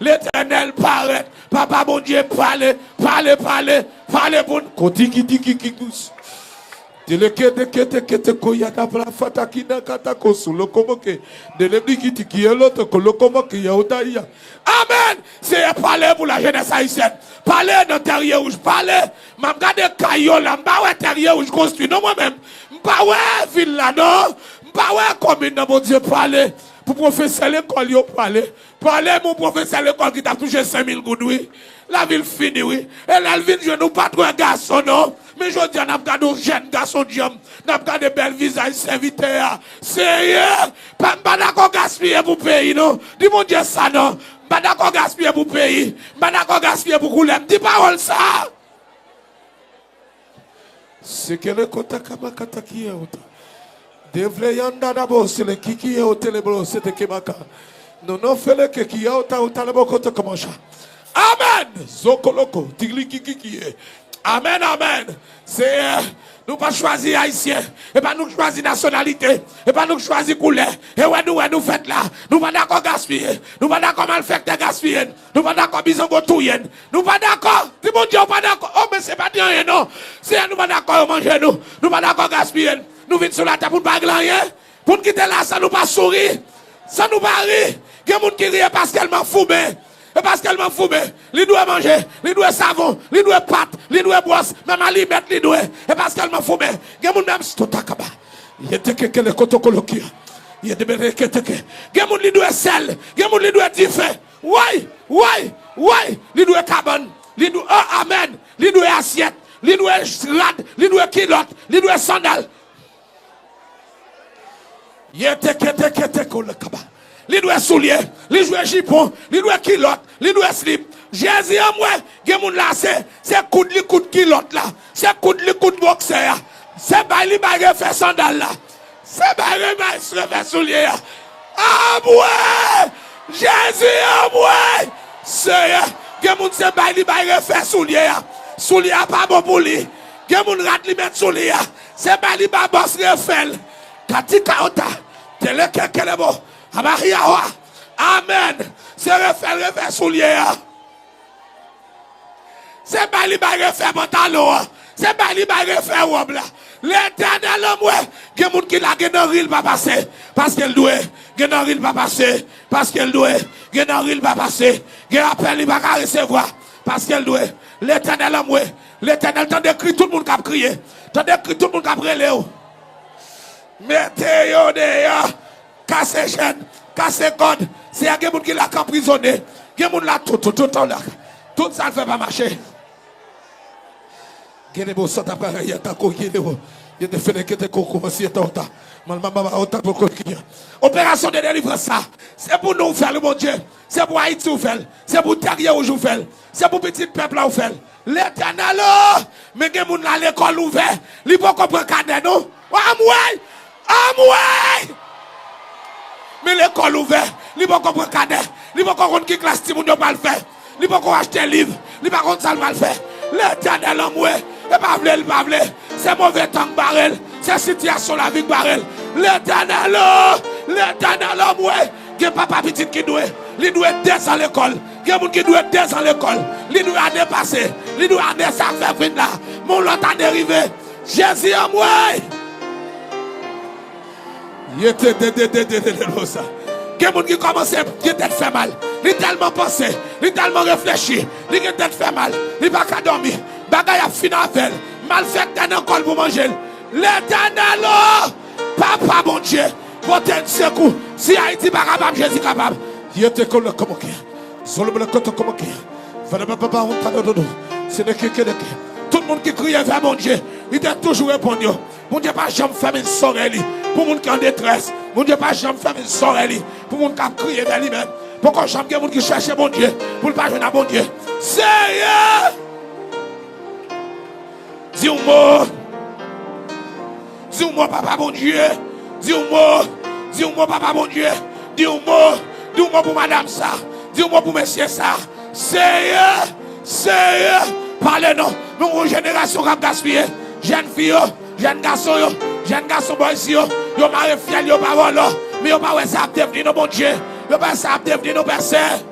L'Éternel paraît. Papa, mon Dieu, parlez pour nous. Kotiki. Amen. C'est parler pour la jeunesse haïtienne. Parler dans terrier où je parle. Je regarde Kayola, je regarde terrier où je construis. Non, moi-même. Je regarde ville là, non. Je regarde commune, mon Dieu, parler. Pour professeur l'école, il parler. Parler, mon professeur l'école qui t'a touché 5000 gouttes, oui. La ville finie, oui. Et la ville, je ne pas trop un garçon, non. Mais je dis, on a regardé un jeune garçon, on a regardé bel visage serviteur. Sérieux? Pas d'accord gaspiller pour pays, non? Dis mon Dieu ça, non? Pas d'accord gaspiller pour pays. Pas d'accord gaspiller pour couler. Dis parole ça. C'est que le kota kamakata qui est autant. Devle yanda d'abord, c'est le qui est au télébro, c'est le kemaka. Non, fait le qui est autant, le bokoto comme ça. Amen. Zokoloko, tigli qui est. Amen, amen. C'est nous pas choisir haïtien, et pas nous choisir nationalité, et pas nous choisir couleur. Et ouais nous faites là. Nous pas d'accord gaspiller. Nous pas d'accord mal faire gaspiller. Nous pas d'accord bisongo touyen. Nous pas d'accord. Dis mon Dieu, pas d'accord. Oh mais c'est pas bien non. C'est nous pas d'accord manger nous. Nous pas d'accord gaspiller. Nous venons sur la table pour pas rien. Pour quitter là ça nous pas sourire. Ça nous pas rire. Il y a des gens qui rient parce qu'elle m'en fout. Et parce qu'elle m'en fout, il doit manger, il doit savon, il doit pâte, il doit brosse, même à lui mettre, il doit. Et parce qu'elle m'en fout, il y a des gens qui takaba. Il y a des gens qui kotokoloki. Il y a des gens qui doit sel, il y a des gens qui doit diffé. Ouais, il doit cabane, il doit amen, il doit assiette, il doit rad, il doit kilote, il doit sandal. Il y a des gens li doit soulier, li doit jupon, li doit kilote, li doit slip. Jésus en moi, gen moun là c'est coup de kilote là, c'est coup de boxer. C'est pas li bagay fait sandal là. C'est pas li fait soulier. Ah ouais! Jésus en moi. C'est gen moun c'est pas li bagay fait soulier. Soulier pas bon pour lui. Gen moun rat li mettre soulier. C'est pas li ba boss refel. Katika ota. Tele kekele bo. Amen. C'est refaire soulier. C'est pas li bagay faire pantalon. C'est pas li bagay faire robe là. L'Éternel moi, gen moun ki la gen ril pas passer parce qu'elle doit. Gen ril pas passer parce qu'elle doit. Gen ril pas passer. Gen appel li pas recevoir parce qu'elle doit. L'Éternel moi, l'Éternel t'en décrit tout le monde qui a crié. T'en décrit tout le monde qui a brûlé. Mettez yo dehors. Casse chaîne, casse code, c'est un gens qui l'a emprisonné. Il y a des gens qui l'a tout. Tout ça ne fait pas marcher. Il y a des gens qui opération de délivrance, c'est pour nous faire le bon Dieu. C'est pour Haïti ou faire. C'est pour Terrier ou jou faire. C'est pour petit peuple ou faire. L'Éternel, mais il y a des gens qui ont l'école ouverte. Ils ne peuvent pas comprendre cadet, non? Amoué! Mais l'école ouverte, il ne peut pas comprendre cadet, il ne peut pas comprendre qui classe si moun yo pas le faire, il ne peut pas acheter un livre, il ne peut pas comprendre ça le mal faire. L'Éternel en moi, et pas vle, c'est mauvais temps barrel, c'est situation la vie barrel. L'Éternel en moi, il y a papa petit qui doit, il doit être dans l'école, il y a des gens qui doivent être dans l'école, il doit dépasser, il doit aller ça faire venir là, mon lot a dérivé. Jésus en moi. Il était ça. Quelqu'un qui commence à faire mal. Il est tellement pensé, il est tellement réfléchi, il est tellement fait mal. Il n'a pas dormir. Bagay a fini avec. Mal fait dans l'école pour manger. L'Éternel, papa mon Dieu, portez un secours. Si Haïti n'est pas capable, Jésus est capable. Il était comme le comoquet. Solo le côté comoquet. C'est le quelqu'un. Tout le monde qui criait vers mon Dieu, il a toujours répondu. Mon Dieu, pas jamais faire une soirée. Pour les gens qui sont en détresse. Mon Dieu, pas jamais faire une soirée. Pour les gens qui ont crié vers lui-même. Pourquoi jamais les gens qui cherchent mon Dieu. Pour ne pas jouer à mon Dieu. Seigneur. Dis-moi. Dis-moi, papa, mon Dieu. Dis-moi, papa, mon Dieu. Dis-moi pour madame ça. Dis-moi pour monsieur ça. Seigneur. Parlez-nous. Nous, génération qui a gaspillé. Jeune fille, jeune garçon, boy, si yo marre fiel, yo pas vol, mais yo pas ouais ça devenir nos bon Dieu. Yo pas ça devenir nos personnes.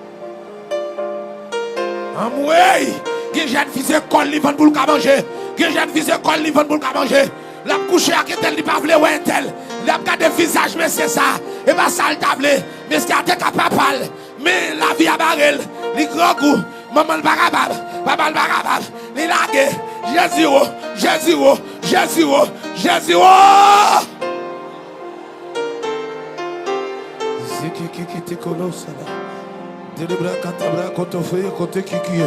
Amoué, qui jeune fils école li vend pour le manger. Qui jeune fils école li vend pour le manger. La couche à qui tel li pas vle ou tel. La garde visage mais c'est ça. Et pas ça le table. Mais ce qui a été capable. Mais la vie a barrel. Li grand goût. Maman le barabab. Papa le barabab. Li lague. Jésus oh. Jésus oh. Jésus oh. Jésus oh. Ziki te kolosala. Delibra katabra kotofe kote kiki.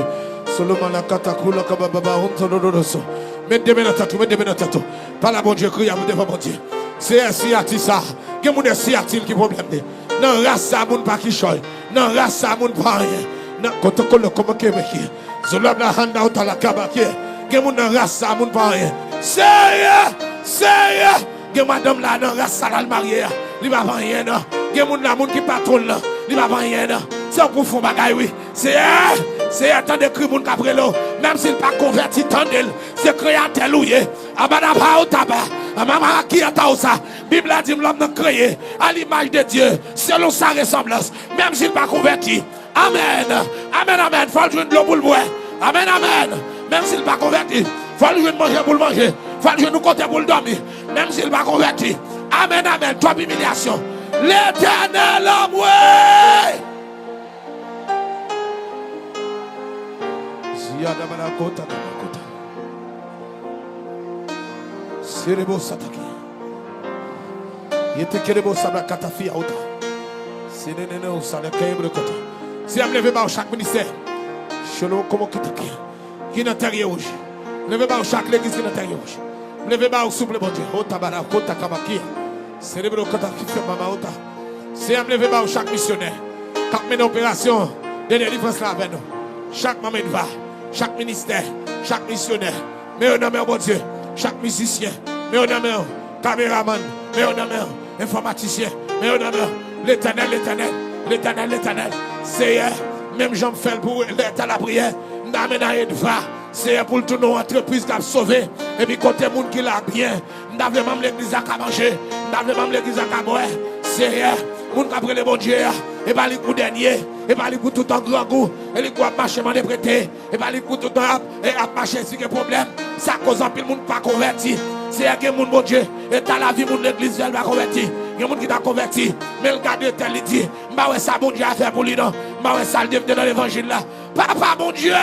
Seulement la katakula kababa ontoloroso. Mettez dans tatou, mettez dans tatou. Par la bon Dieu, crie à vous devant bon Dieu. C'est un siati ça. Que mon siati qui problème. Non race ça moun pas qui choy. Non race ça moun pas rien. Non kotokolo comme kebeki. Zolab la handa out la kabaki. Que mon race ça moun pas rien. C'est que madame là non race ça la mariée. Il va pas rien non. Que mon la moun qui patronne là. Il va pas rien non. C'est pour fond bagaille oui. C'est attendre de crier mon caprelo. Même s'il pas converti tandel. C'est créateur loué. Abadaba au tabac. Amama qui attend ça. Bible a dit l'homme n'a créé à l'image de Dieu. Selon sa ressemblance. Même s'il pas converti. Amen. Amen, amen. Faut le jouer de l'eau pour le boire. Amen, amen. Même s'il pas converti. Faut le jouer de manger pour le manger. Faut le jouer de côté pour le dormir. Même s'il pas converti. Amen, amen. Trois humiliations. L'éternel homme, ouais. Ziyada balakota balakota. Serebo sataki. Yete kerebo sabla katafi auta. Senene o sale kaybre kota. Si am levé ba chaque ministère. Chelo como kitaki. Qui n'intérieur rouge. Levé ba chaque l'église qui n'intérieur rouge. Levé ba souple bon Dieu. Ota bara kota kabaki. Célébrer kota qui fait mama ota. Si am levé ba chaque missionnaire. Quand mène opération de délivrance là avec nous. Chaque maman va. Chaque ministère, chaque missionnaire, mais on a mis bon Dieu, chaque musicien, mais on a mis caméraman, mais on a mis informaticien, mais on a mis l'éternel, l'éternel, l'éternel, l'éternel. C'est même j'en fais pour l'être à la prière, n'amène à une va. C'est pour tout nos entreprises qui a sauvé. Et puis côté monde qui l'a bien, n'a vraiment l'église à manger, n'a vraiment l'église à boire. C'est moun qui a pris le bon Dieu. Et pas les coups derniers, et pas les coups tout en grand goût, et les coups à marcher m'en prêté, et pas les coups tout en et à marcher si il y a problème. Ça cause un peu le monde pas converti. C'est un monde bon Dieu, et dans la vie, mon l'église, elle va convertir. Il y a un monde qui t'a converti, mais le gars de tel, il dit, bah ouais, ça bon Dieu a fait pour lui, non, bah ouais, ça le devient dans l'évangile là. Papa, bon Dieu,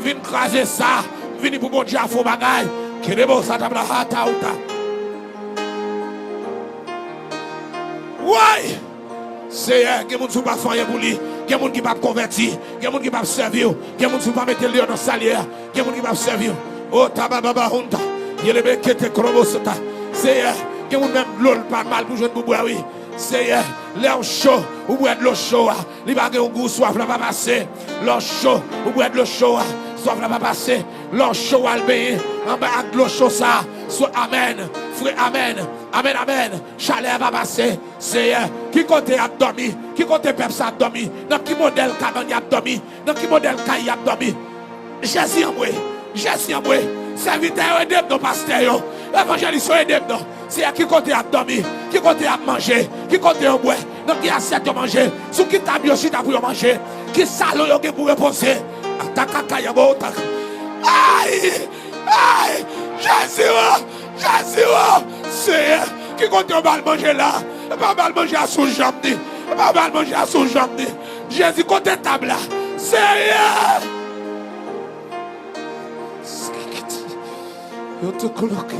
viens craser ça, viens pour bon Dieu à faux bagaille, qui est beau, ça t'a la hata outa. Ouais! C'est que moun sou pas faire pour lui, que moun qui pas converti, que moun qui pas servir, que moun sou pas mettre le dans salière, que moun qui pas servir. Oh tababa honta, yele be kete krobosota. C'est que moun même l'eau pas mal pour jeune pour boire oui. C'est l'air chaud, ou boire de l'eau chaude, li ba gen goût soif la pas passer. L'eau chaud, ou boire de l'eau chaude, soif la pas passer. L'eau chaud al payer, en bas de l'eau chaude ça. Soit amen, frère amen. Amen, amen. Chaleur va passer. C'est qui côté a dormi, qui côté peuple a dormi, dans qui modèle cabane a dormi, dans qui modèle caille a dormi. Jésus en moi, Jésus en moi. Serviteur et deb non pasteur, évangéliste et deb non. C'est qui côté a dormi, qui côté a mangé, qui côté a boire, dans qui assiette manger, sous qui table aussi t'a pour manger, qui salon yo pour reposer. Attaque ya bo tak. Aïe, aïe, Jésus, Jésus, c'est qui compte mal manger là, pas mal manger à son jambe, pas mal manger à son jambe. Jésus compte table là, c'est yo te coloqué.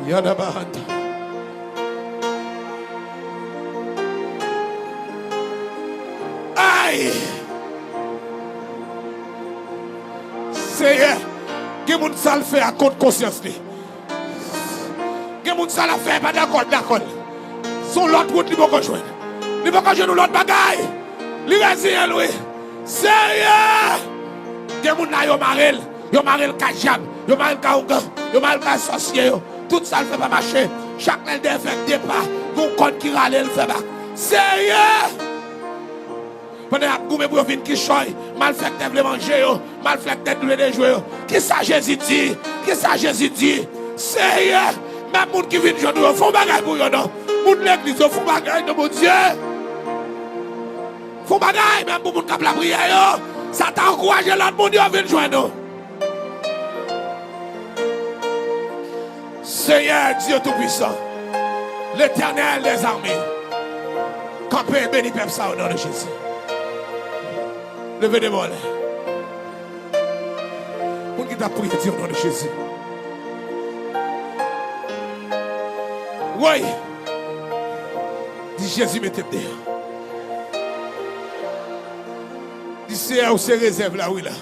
Yada bahanta. Aïe. C'est que moun ça le fait à compte conscience li. Que moun ça la fait pas d'accord. Son l'autre route li pas joindre. Li pas joindre l'autre bagaille. Li résien lui. Sérieux. Que moun là yo marel kajab, yo marel kaougan, yo marel ka sorcier yo. Tout ça le fait pas marcher. Chaque l'elle fait départ, gon compte qui râle le fait pas. Sérieux. Pendant que vous avez vu qui choy, mal fait que vous manger, mal fait que vous avez jouer. Qui ça Jésus dit? Qui ça Jésus dit? Sérieux, même les gens qui viennent jouer, ils font bagaille pour eux. Les gens l'église, ils font bagaille de mon Dieu. Ils font bagaille, même pour moun k'ap la prière, ça t'a encouragé l'autre monde, yo vient joindre nous. Seigneur Dieu Tout-Puissant, l'Éternel des armées, campez béni peuple ça au nom de Jésus. Levez des mots. Moun qui t'a prié au nom de Jésus. Oui. Dis Jésus mettez dehors. Dis c'est où c'est réserve là, oui là.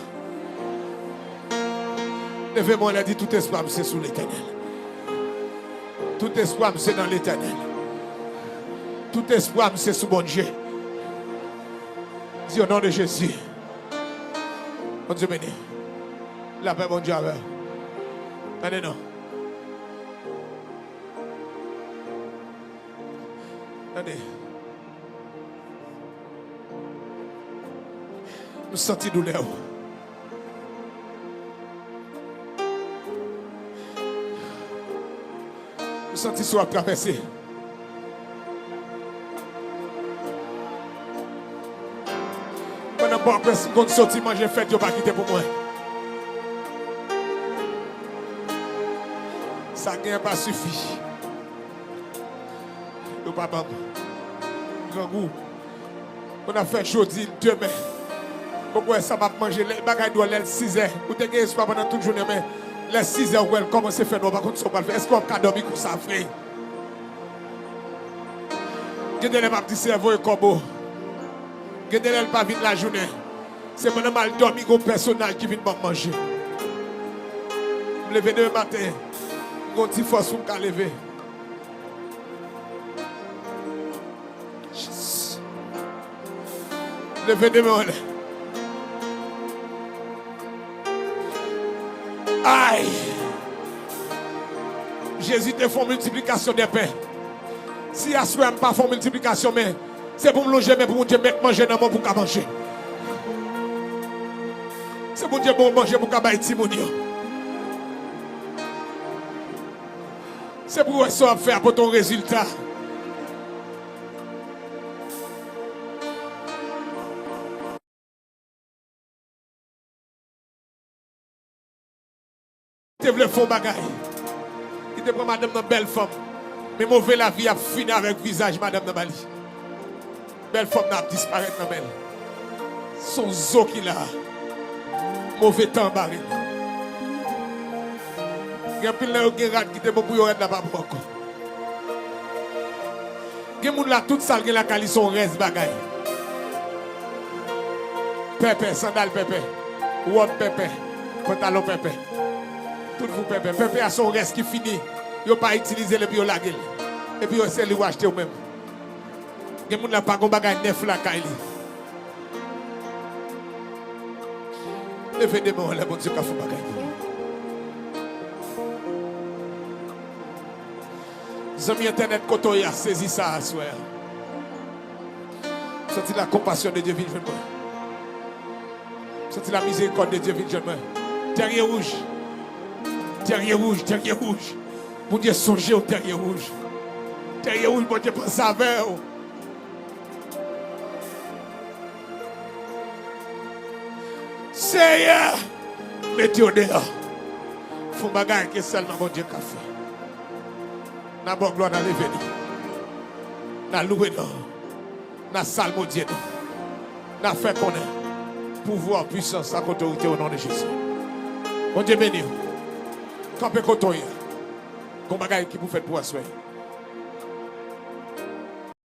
Levez-moi là, dit tout espoir c'est sous l'Éternel. Tout espoir c'est dans l'Éternel. Tout espoir c'est sous bon Dieu. Dis au nom de Jésus. Bon Dieu béni. La paix, bon Dieu avec. Attendez non. Attendez. Nous sentons douleur. Nous sentons soit traversé. Pendant que je suis sorti manger fête, je ne vais pas quitter pour moi. Ça n'a pas suffi. Le papa, grand goût. On a fait jeudi, demain. Pourquoi ça m'a mangé les bagages doit les 6 heures. Vous avez espoir pendant toute journée, mais les 6 heures, elle commence à faire. Par contre, est-ce qu'on a dormi comme ça, frère? Gardez les petits cerveaux et corbeaux. Gardez les pas vite la journée. C'est pendant mal dormi qu'on personnage qui vient manger. Je me lève demain matin. J'ai une petite force pour me lever. Levez demain. Aïe. Jésus te fait multiplication des pains. Si à ce moment pas fait multiplication, mais c'est pour me loger, mais pour me mettre manger dans mon pour manger. C'est pour Dieu pour manger pour qu'à Timonio. C'est pour ça faire pour ton résultat. Tu veux faire bagaille. Il te prend madame une belle femme. Mais mauvais la vie a fini avec le visage madame Nabali. Belle femme n'a disparu dans elle. Son zo qu'il a. Mauvais temps barré. Il y a plein de gens qui te bon pour y avoir là-bas encore. Il y a des gens là toute salle qui la cali son reste bagaille. Pépé, sandal pépé. Wop pépé. Pantalon pépé. Tout vous pépé. Pépé a son reste qui finit. Il n'a pas utilisé le bio laguel. Et puis c'est lui acheter ou même. Il y a des gens là pas de bagaille neuf la cali. Levez des mains, bon Dieu, qu'a fait bagaille. Zami internet koto ya saisi ça à soir. Senti la compassion de Dieu vient moi. Senti la miséricorde de Dieu vient moi. Terrier rouge. Terrier rouge, terrier rouge. Mon Dieu songez au terrier rouge. Terrier rouge, mon Dieu pense avec. Seigneur, mettez au dehors. Faut bagarre que seulement mon Dieu qu'a fait. N'a bon gloire dans l'événement. N'a loué non. N'a salmo Dieu non. N'a fait connaître. Pouvoir, puissance, à autorité au nom de Jésus. Mon Dieu béni. Campez côté. Comme bagaille qui vous fait pour assurer.